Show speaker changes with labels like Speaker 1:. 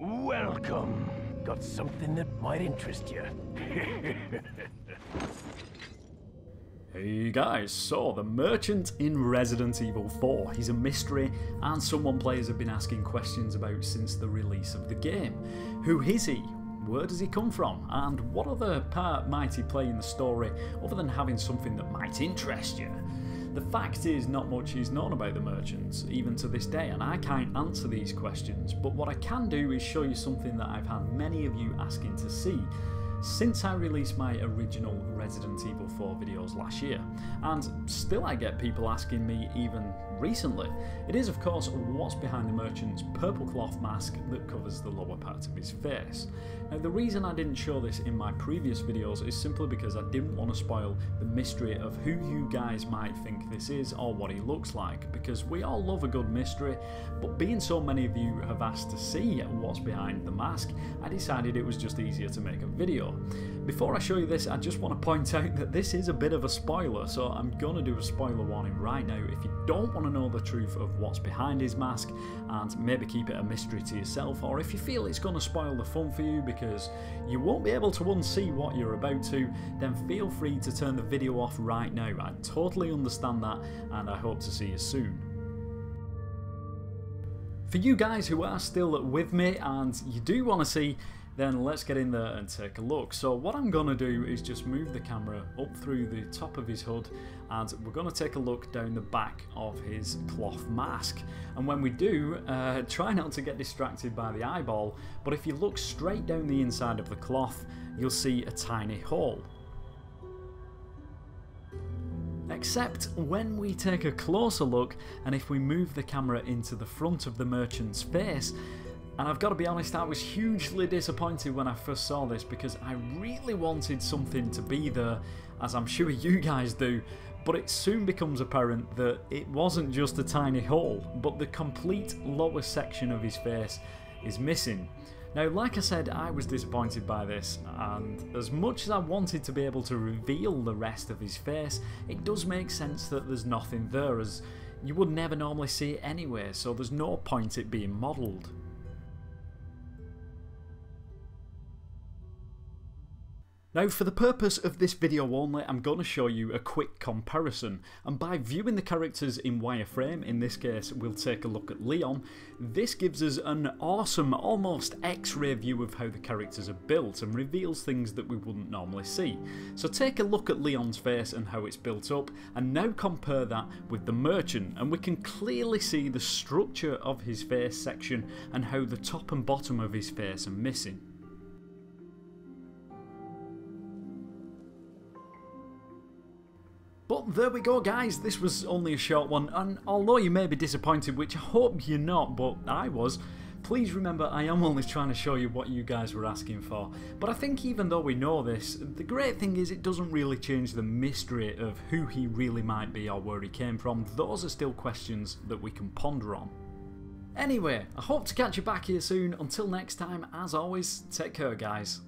Speaker 1: Welcome. Got something that might interest you.
Speaker 2: Hey guys, so the merchant in Resident Evil 4. He's a mystery and someone players have been asking questions about since the release of the game. Who is he? Where does he come from? And what other part might he play in the story other than having something that might interest you? The fact is, not much is known about the merchants, even to this day, and I can't answer these questions, but what I can do is show you something that I've had many of you asking to see since I released my original Resident Evil 4 videos last year, and still I get people asking me even recently. It is of course what's behind the merchant's purple cloth mask that covers the lower part of his face. Now the reason I didn't show this in my previous videos is simply because I didn't want to spoil the mystery of who you guys might think this is or what he looks like, because we all love a good mystery, but being so many of you have asked to see what's behind the mask, I decided it was just easier to make a video. Before I show you this, I just want to point out that this is a bit of a spoiler, so I'm going to do a spoiler warning right now. If you don't want to know the truth of what's behind his mask, and maybe keep it a mystery to yourself, or if you feel it's going to spoil the fun for you because you won't be able to unsee what you're about to, then feel free to turn the video off right now. I totally understand that, and I hope to see you soon. For you guys who are still with me and you do want to see, then let's get in there and take a look. So what I'm going to do is just move the camera up through the top of his hood, and we're going to take a look down the back of his cloth mask. And when we do, try not to get distracted by the eyeball, but if you look straight down the inside of the cloth, you'll see a tiny hole. Except when we take a closer look, and if we move the camera into the front of the merchant's face, and I've got to be honest, I was hugely disappointed when I first saw this because I really wanted something to be there, as I'm sure you guys do, but it soon becomes apparent that it wasn't just a tiny hole, but the complete lower section of his face is missing. Now, like I said, I was disappointed by this, and as much as I wanted to be able to reveal the rest of his face, it does make sense that there's nothing there, as you would never normally see it anyway, so there's no point it being modelled. Now, for the purpose of this video only, I'm going to show you a quick comparison, and by viewing the characters in wireframe, in this case we'll take a look at Leon, this gives us an awesome, almost X-ray view of how the characters are built and reveals things that we wouldn't normally see. So take a look at Leon's face and how it's built up, and now compare that with the merchant, and we can clearly see the structure of his face section and how the top and bottom of his face are missing. But there we go guys, this was only a short one, and although you may be disappointed, which I hope you're not, but I was, please remember I am only trying to show you what you guys were asking for. But I think even though we know this, the great thing is it doesn't really change the mystery of who he really might be or where he came from. Those are still questions that we can ponder on. Anyway, I hope to catch you back here soon. Until next time, as always, take care guys.